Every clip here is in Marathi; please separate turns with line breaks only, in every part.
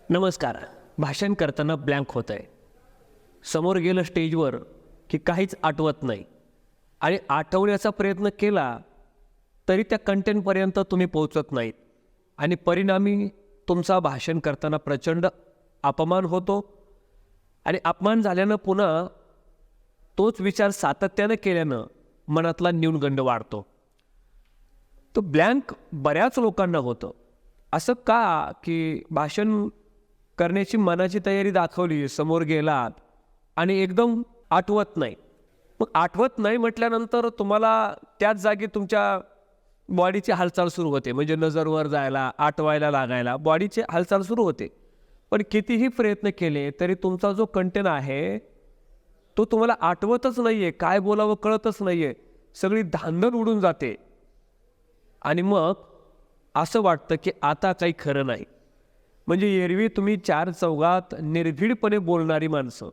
नमस्कार. भाषण करताना ब्लँक होत आहे. समोर गेलं स्टेजवर की काहीच आठवत नाही आणि आठवण्याचा प्रयत्न केला तरी त्या कंटेंटपर्यंत तुम्ही पोहोचत नाहीत आणि परिणामी तुमचा भाषण करताना प्रचंड अपमान होतो आणि अपमान झाल्यानं पुन्हा तोच विचार सातत्यानं केल्यानं मनातला न्यूनगंड वाढतो. तो ब्लँक बऱ्याच लोकांना होतं. असं का की भाषण करण्याची मनाची तयारी दाखवली, समोर गेलात आणि एकदम आठवत नाही. मग आठवत नाही म्हटल्यानंतर तुम्हाला त्याच जागी तुमच्या बॉडीची हालचाल सुरू होते, म्हणजे नजर वर जायला, आठवायला लागायला बॉडीची हालचाल सुरू होते. पण कितीही प्रयत्न केले तरी तुमचा जो कंटेंट आहे तो तुम्हाला आठवतच नाही आहे, काय बोलावं कळतच नाही आहे, सगळी धांदल उडून जाते आणि मग असं वाटतं की आता काही खरं नाही. म्हणजे एरवी तुम्ही चार चौघात निर्भीडपणे बोलणारी माणसं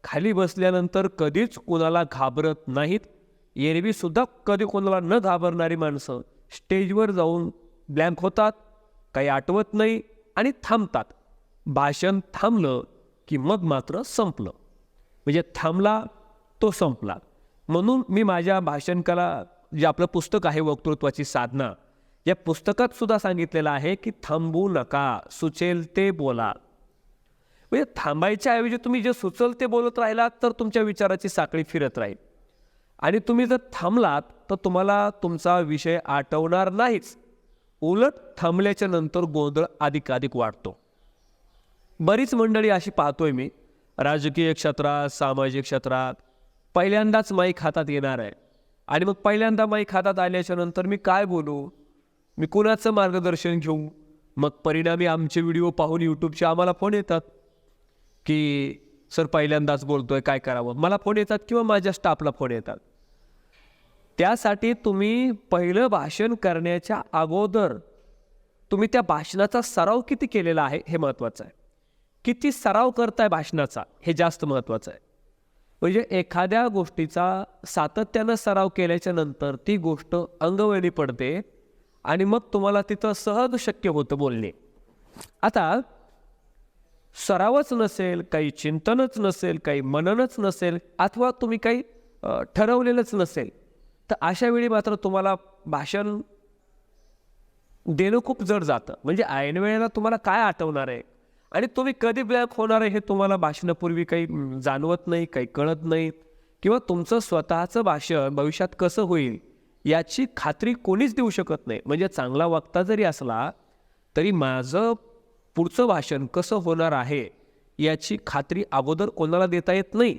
खाली बसल्यानंतर कधीच कोणाला घाबरत नाहीत. एरवीसुद्धा कधी कोणाला न घाबरणारी माणसं स्टेजवर जाऊन ब्लँक होतात, काही आठवत नाही आणि थांबतात. भाषण थांबलं की मग मात्र संपलं, म्हणजे थांबला तो संपला. म्हणून मी माझ्या भाषणकाला जे आपलं पुस्तक आहे वक्तृत्वाची साधना, या पुस्तकात सुद्धा सांगितलेलं आहे की थांबू नका, सुचेल ते बोला. म्हणजे थांबायच्या ऐवजी तुम्ही जे सुचल ते बोलत राहिलात तर तुमच्या विचाराची साखळी फिरत राहील आणि तुम्ही जर थांबलात तर तुम्हाला तुमचा विषय आठवणार नाहीच. उलट थांबल्याच्या नंतर गोंधळ अधिकाधिक वाढतो. बरीच मंडळी अशी पाहतोय मी, राजकीय क्षेत्रात, सामाजिक क्षेत्रात पहिल्यांदाच माईक हातात येणार आहे आणि मग पहिल्यांदा माईक हातात आल्याच्या नंतर मी काय बोलू, मी कुणाचं मार्गदर्शन घेऊ. मग परिणामी आमचे व्हिडिओ पाहून यूट्यूबचे आम्हाला फोन येतात की सर पहिल्यांदाच बोलतोय, काय करावं. मला फोन येतात किंवा माझ्या स्टाफला फोन येतात. त्यासाठी तुम्ही पहिलं भाषण करण्याच्या अगोदर तुम्ही त्या भाषणाचा सराव किती केलेला आहे हे महत्त्वाचं आहे. किती सराव करताय भाषणाचा हे जास्त महत्त्वाचं आहे. म्हणजे एखाद्या गोष्टीचा सातत्यानं सराव केल्याच्या नंतर ती गोष्ट अंगवळणी पडते आणि मग तुम्हाला तिथं सहज शक्य होतं बोलणे. आता सरावच नसेल, काही चिंतनच नसेल, काही मननच नसेल अथवा तुम्ही काही ठरवलेलंच नसेल तर अशा वेळी मात्र तुम्हाला भाषण देणं खूप जड जातं. म्हणजे ऐन वेळेला तुम्हाला काय आठवणार आहे आणि तुम्ही कधी ब्लँक होणार आहे हे तुम्हाला भाषणापूर्वी काही जाणवत नाही, काही कळत नाही किंवा तुमचं स्वतःचं भाषण भविष्यात कसं होईल याची खात्री कोणीच देऊ शकत नाही. म्हणजे चांगला वक्ता जरी असला तरी माझं पुढचं भाषण कसं होणार आहे याची खात्री अगोदर कोणाला देता येत नाही.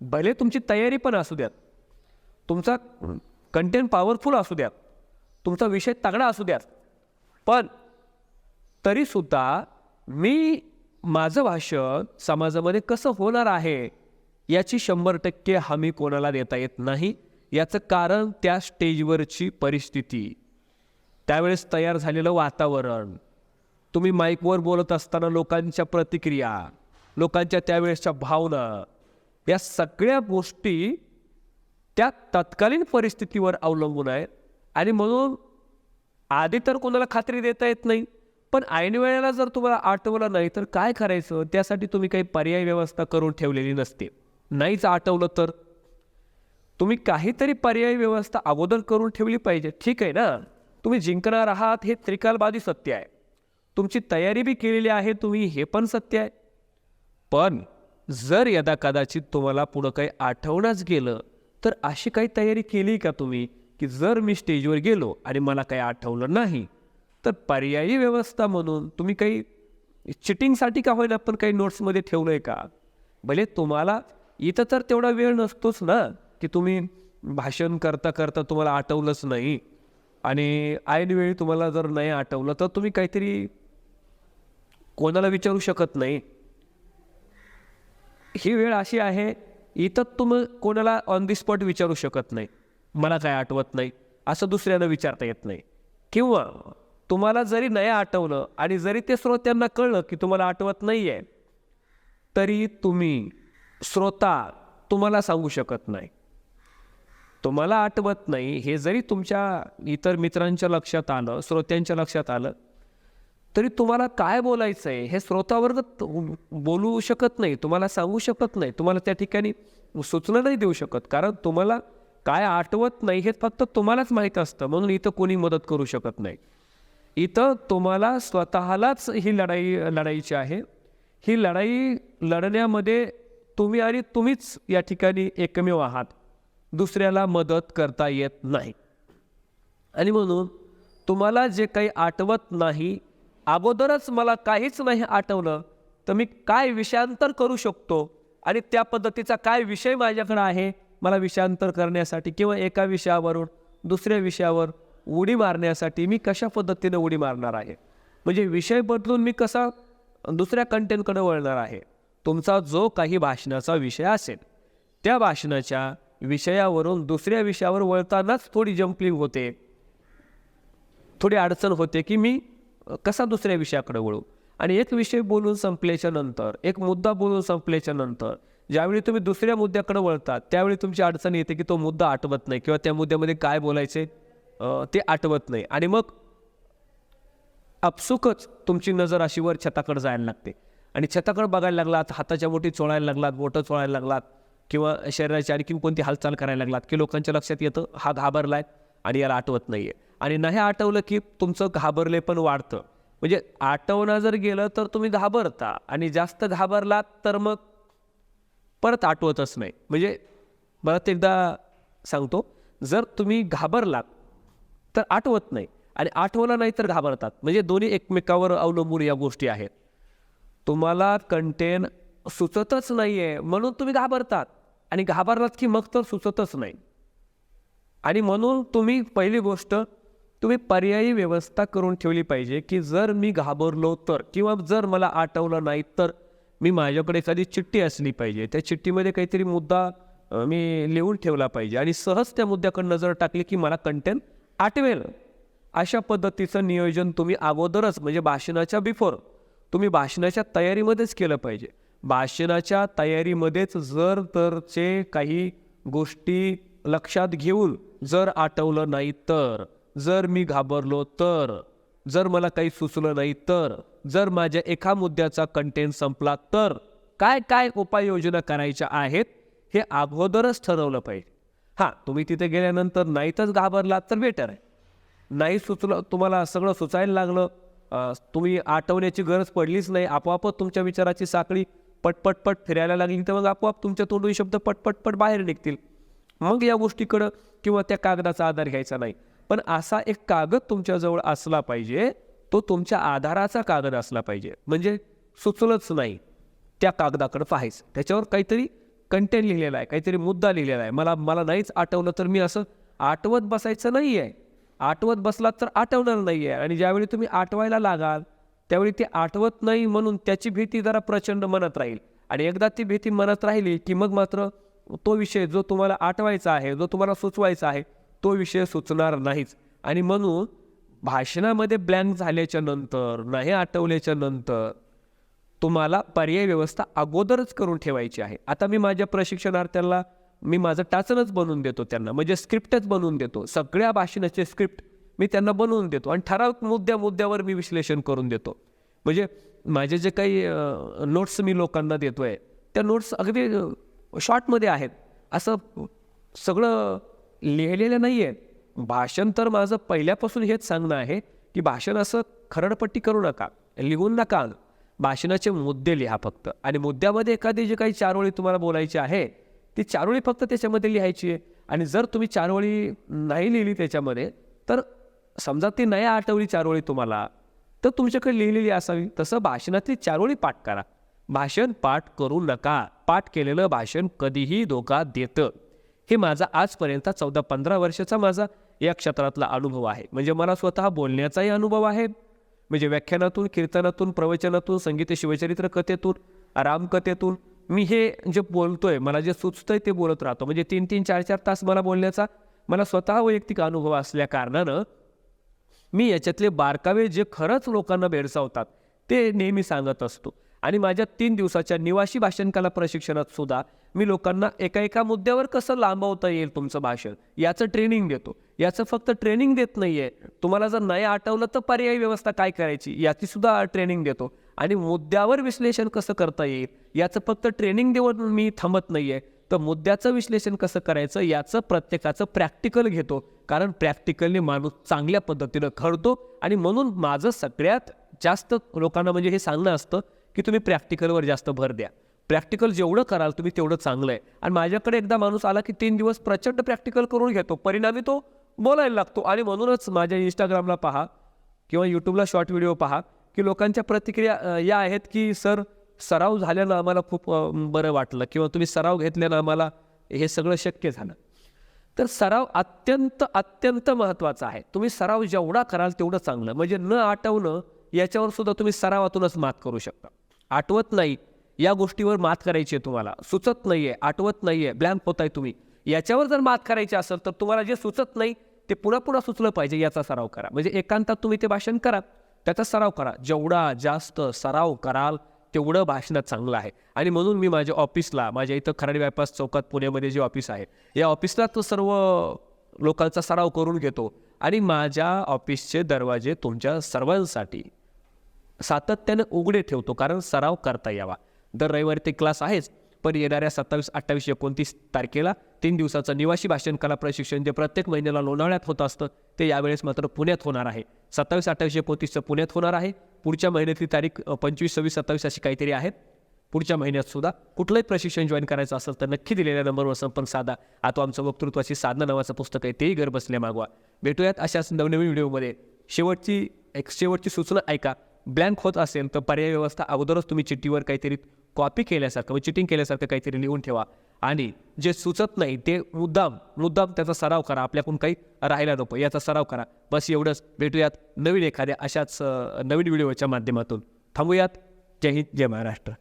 भले तुमची तयारी पण असू द्यात, तुमचा कंटेंट पॉवरफुल असू द्यात, तुमचा विषय तगडा असू द्यात, पण तरीसुद्धा मी माझं भाषण समाजामध्ये कसं होणार आहे याची 100% हमी कोणाला देता येत नाही. याचं कारण त्या स्टेजवरची परिस्थिती, त्यावेळेस तयार झालेलं वातावरण, तुम्ही माईकवर बोलत असताना लोकांच्या प्रतिक्रिया, लोकांच्या त्यावेळेसच्या भावना, या सगळ्या गोष्टी त्या तत्कालीन परिस्थितीवर अवलंबून आहेत. आणि म्हणून आधी तर कोणाला खात्री देता येत नाही, पण ऐन वेळेला जर तुम्हाला आठवलं नाही तर काय करायचं. त्यासाठी तुम्ही काही पर्याय व्यवस्था करून ठेवलेली नसते. नाहीच आठवलं तर तुम्ही काहीतरी पर्याय व्यवस्था अगोदर करून ठेवली पाहिजे. ठीक आहे ना, तुम्ही जिंकणार आहात हे त्रिकालबाधी सत्य आहे, तुमची तयारी बी केलेली आहे तुम्ही हे पण सत्य आहे. पण जर यदा कदाचित तुम्हाला पुढं काही आठवण्याच गेलं तर अशी काही तयारी केली का तुम्ही की जर मी स्टेजवर गेलो आणि मला काही आठवलं नाही तर पर्यायी व्यवस्था म्हणून तुम्ही काही चिटिंगसाठी का होईना पण काही नोट्समध्ये ठेवलं आहे का. भले तुम्हाला इथं तर तेवढा वेळ नसतोच ना की तुम्ही भाषण करता करता तुम्हाला आठवलंच नाही आणि ऐनवेळी तुम्हाला जर नाही आठवलं तर तुम्ही काहीतरी कोणाला विचारू शकत नाही. ही वेळ अशी आहे, इथं तुम्ही कोणाला ऑन दी स्पॉट विचारू शकत नाही, मला काय आठवत नाही असं दुसऱ्यांना विचारता येत नाही. किंवा तुम्हाला जरी नाही आठवलं आणि जरी ते श्रोत्यांना कळलं की तुम्हाला आठवत नाही आहे तरी तुम्ही श्रोता तुम्हाला सांगू शकत नाही. तुम्हाला आठवत नाही हे जरी तुमच्या इतर मित्रांच्या लक्षात आलं, श्रोत्यांच्या लक्षात आलं तरी तुम्हाला काय बोलायचं आहे हे श्रोतावर्ग बोलू शकत नाही, तुम्हाला सांगू शकत नाही, तुम्हाला त्या ठिकाणी सूचना नाही देऊ शकत, कारण तुम्हाला काय आठवत नाही हे फक्त तुम्हालाच माहीत असतं. म्हणून इथं कोणी मदत करू शकत नाही. इथं तुम्हाला स्वतःलाच ही लढाई लढायची आहे. ही लढाई लढण्यामध्ये तुम्ही आणि तुम्हीच या ठिकाणी एकमेव आहात. दुसऱ्याला मदत करता येत नाही. आणि म्हणून तुम्हाला जे काही आठवत नाही, अगोदरच मला काहीच नाही आठवलं, तर मी काय विषयांतर करू शकतो आणि त्या पद्धतीचा काय विषय माझ्याकडे आहे मला विषयांतर करण्यासाठी किंवा एका विषयावरून दुसऱ्या विषयावर उडी मारण्यासाठी मी कशा पद्धतीने उडी मारणार आहे. म्हणजे विषय बदलून मी कसा दुसऱ्या कंटेंटकडे वळणार आहे. तुमचा जो काही भाषणाचा विषय असेल त्या भाषणाच्या विषयावरून दुसऱ्या विषयावर वळतानाच थोडी जम्पलिंग होते, थोडी अडचण होते की मी कसा दुसऱ्या विषयाकडे वळू. आणि एक विषय बोलून संपल्याच्या नंतर, एक मुद्दा बोलून संपल्याच्या नंतर ज्यावेळी तुम्ही दुसऱ्या मुद्द्याकडे वळतात त्यावेळी तुमची अडचण येते की तो मुद्दा आठवत नाही किंवा त्या मुद्द्यामध्ये काय बोलायचे ते आठवत नाही. आणि मग आपसुकच तुमची नजर अशी वर छताकडे जायला लागते आणि छताकडे बघायला लागलात, हाताच्या बोटी चोळायला लागलात, बोटं चोळायला लागलात किंवा शरीराची आणखी कोणती हालचाल करायला लागलात की लोकांच्या लक्षात येतं हा घाबरलाय आणि याला आठवत नाही आहे. आणि नाही आठवलं की तुमचं घाबरले पण वाढतं. म्हणजे आठवणं जर गेलं तर तुम्ही घाबरता आणि जास्त घाबरलात तर मग परत आठवतच नाही. म्हणजे परत एकदा सांगतो, जर तुम्ही घाबरलात तर आठवत नाही आणि आठवलं नाही तर घाबरतात. म्हणजे दोन्ही एकमेकावर अवलंबून या गोष्टी आहेत. तुम्हाला कंटेंट सुचतच नाही आहे म्हणून तुम्ही घाबरतात आणि घाबरलात की मग तर सुचतच नाही. आणि म्हणून तुम्ही पहिली गोष्ट तुम्ही पर्यायी व्यवस्था करून ठेवली पाहिजे की जर मी घाबरलो तर किंवा जर मला आठवलं नाही तर मी माझ्याकडे एखादी चिठ्ठी असली पाहिजे. त्या चिठ्ठीमध्ये काहीतरी मुद्दा मी लिहून ठेवला पाहिजे आणि सहज त्या मुद्द्याकडे नजर टाकली की मला कंटेंट आठवेल. अशा पद्धतीचं नियोजन तुम्ही अगोदरच म्हणजे भाषणाच्या बिफोर तुम्ही भाषणाच्या तयारीमध्येच केलं पाहिजे. भाषणाच्या तयारीमध्येच जर तरचे काही गोष्टी लक्षात घेऊन जर आठवलं नाही तर, जर मी घाबरलो तर, जर मला काही सुचलं नाही तर, जर माझ्या एका मुद्द्याचा कंटेंट संपला तर काय काय उपाययोजना करायच्या आहेत हे अगोदरच ठरवलं पाहिजे. हां, तुम्ही तिथे गेल्यानंतर नाहीतच घाबरलात तर बेटर आहे. नाही सुचलं, तुम्हाला सगळं सुचायला लागलं, तुम्ही आठवण्याची गरज पडलीच नाही, आपोआपच तुमच्या विचाराची साखळी पटपटपट फिरायला लागली तर मग आपोआप तुमच्या तोंडून शब्द पटपटपट बाहेर निघतील. मग या गोष्टीकडं किंवा त्या कागदाचा आधार घ्यायचा नाही. पण असा एक कागद तुमच्याजवळ असला पाहिजे, तो तुमच्या आधाराचा कागद असला पाहिजे. म्हणजे सुचलंच नाही त्या कागदाकडं पाहायचं, त्याच्यावर काहीतरी कंटेंट लिहिलेला आहे, काहीतरी मुद्दा लिहिलेला आहे. मला नाहीच आठवलं तर मी असं आठवत बसायचं नाही आहे. आठवत बसलात तर आठवणार नाही आहे. आणि ज्यावेळी तुम्ही आठवायला लागाल त्यावेळी ते आठवत नाही म्हणून त्याची भीती जरा प्रचंड मनात राहील. आणि एकदा ती भीती मनात राहिली की मग मात्र तो विषय जो तुम्हाला आठवायचा आहे, जो तुम्हाला सुचवायचा आहे, तो विषय सुचणार नाहीच. आणि म्हणून भाषणामध्ये ब्लँक झाल्याच्या नंतर, नाही आठवल्याच्या नंतर तुम्हाला पर्याय व्यवस्था अगोदरच करून ठेवायची आहे. आता मी माझ्या प्रशिक्षणार्थ्यांना मी माझं टाचनच बनवून देतो त्यांना, म्हणजे स्क्रिप्टच बनवून देतो. सगळ्या भाषणाचे स्क्रिप्ट मी त्यांना बनवून देतो आणि ठराविक मुद्द्यावर मी विश्लेषण करून देतो. म्हणजे माझे जे काही नोट्स मी लोकांना देतो आहे त्या नोट्स अगदी शॉर्टमध्ये आहेत. असं सगळं लिहिलेलं नाही आहे. भाषण तर माझं पहिल्यापासून हेच सांगणं आहे की भाषण असं खरडपट्टी करू नका, लिहून नका. भाषणाचे मुद्दे लिहा फक्त. आणि मुद्द्यामध्ये एखादी जी काही चारोळी तुम्हाला बोलायची आहे ती चारोळी फक्त त्याच्यामध्ये लिहायची आहे. आणि जर तुम्ही चारोळी नाही लिहिली त्याच्यामध्ये तर समजा ती नाही आठवली चारोळी तुम्हाला तर तुमच्याकडे लिहिलेली असावी. तसं भाषणातली चारोळी पाठ करा. भाषण पाठ करू नका. पाठ केलेलं भाषण कधीही धोका देतं. हे माझा आजपर्यंत 14-15 वर्षाचा माझा या क्षेत्रातला अनुभव आहे. म्हणजे मला स्वतः बोलण्याचाही अनुभव आहे. म्हणजे व्याख्यानातून, कीर्तनातून, प्रवचनातून, संगीत शिवचरित्र कथेतून, रामकथेतून मी हे जे बोलतोय, मला जे सुचतंय ते बोलत राहतो. म्हणजे 3-3, 4-4 तास मला बोलण्याचा मला स्वतः वैयक्तिक अनुभव असल्या कारणानं मी याच्यातले बारकावे जे खरंच लोकांना भेडसावतात ते नेहमी सांगत असतो. आणि माझ्या 3 दिवसाच्या निवासी भाषण कला प्रशिक्षणात सुद्धा मी लोकांना एका मुद्द्यावर कसं लांबवता येईल तुमचं भाषण याचं ट्रेनिंग देतो. याचं फक्त ट्रेनिंग देत नाही आहे, तुम्हाला जर नाही आठवलं तर पर्यायी व्यवस्था काय करायची याची सुद्धा ट्रेनिंग देतो. आणि मुद्द्यावर विश्लेषण कसं करता येईल याचं फक्त ट्रेनिंग देऊन मी थांबत नाही आहे, तर मुद्द्याचं विश्लेषण कसं करायचं याचं प्रत्येकाचं प्रॅक्टिकल घेतो. कारण प्रॅक्टिकलने माणूस चांगल्या पद्धतीनं घडतो. आणि म्हणून माझं सगळ्यात जास्त लोकांना म्हणजे हे सांगणं असतं की तुम्ही प्रॅक्टिकलवर जास्त भर द्या. प्रॅक्टिकल जेवढं कराल तुम्ही तेवढं चांगलं आहे. आणि माझ्याकडे एकदा माणूस आला की 3 दिवस प्रचंड प्रॅक्टिकल करून घेतो, परिणामी तो बोलायला लागतो. आणि म्हणूनच माझ्या इंस्टाग्रामला पहा किंवा यूट्यूबला शॉर्ट व्हिडिओ पहा की लोकांच्या प्रतिक्रिया या आहेत की सर सराव झाल्यानं आम्हाला खूप बरं वाटलं, किंवा तुम्ही सराव घेतल्यानं आम्हाला हे सगळं शक्य झालं. तर सराव अत्यंत महत्त्वाचा आहे. तुम्ही सराव जेवढा कराल तेवढं चांगलं. म्हणजे न आठवणं याच्यावर सुद्धा तुम्ही सरावातूनच मात करू शकता. आठवत नाही या गोष्टीवर मात करायची आहे तुम्हाला, सुचत नाही आहे, आठवत नाही आहे, ब्लँक होत आहे तुम्ही, याच्यावर जर मात करायची असेल तर तुम्हाला जे सुचत नाही ते पुन्हा सुचलं पाहिजे याचा सराव करा. म्हणजे एकांतात तुम्ही ते भाषण करा, त्याचा सराव करा. जेवढा जास्त सराव कराल तेवढं भाषणात चांगलं आहे. आणि म्हणून मी माझ्या ऑफिसला, माझ्या इथं खराडी बायपास चौकात पुण्यामध्ये जे ऑफिस आहे या ऑफिसला तो सर्व लोकांचा सराव करून घेतो. आणि माझ्या ऑफिसचे दरवाजे तुमच्या सर्वांसाठी सातत्याने उघडे ठेवतो, कारण सराव करता यावा. दर रविवारी ते क्लास आहेच, पण येणाऱ्या 27, 28, 29 तारखेला 3 दिवसाचं निवासी भाषण कला प्रशिक्षण जे प्रत्येक महिन्याला लोणावळ्यात होत असतं ते यावेळेस मात्र पुण्यात होणार आहे. 27, 28, 29 पुण्यात होणार आहे. पुढच्या महिन्यातली तारीख 25, 26, 27 अशी काहीतरी आहेत. पुढच्या महिन्यात सुद्धा कुठलंही प्रशिक्षण जॉईन करायचं असेल तर नक्की दिलेल्या नंबरवर संपर्क साधा. आता आमचं वक्तृत्वाची साधना नावाचं पुस्तक आहे, तेही घर बसल्या मागवा. भेटूयात अशाच नवनवीन व्हिडिओमध्ये. शेवटची सूचना ऐका. ब्लँक होत असेल तर पर्याय व्यवस्था अगोदरच तुम्ही चिठ्ठीवर काहीतरी कॉपी केल्यासारखं, चिटिंग केल्यासारखं काहीतरी लिहून ठेवा. आणि जे सुचत नाही ते मुद्दाम त्याचा सराव करा. आपल्याकडून काही राहायला नको याचा सराव करा. बस एवढंच. भेटूयात नवीन एखाद्या अशाच नवीन व्हिडिओच्या माध्यमातून. थांबूयात. जय हिंद, जय महाराष्ट्र.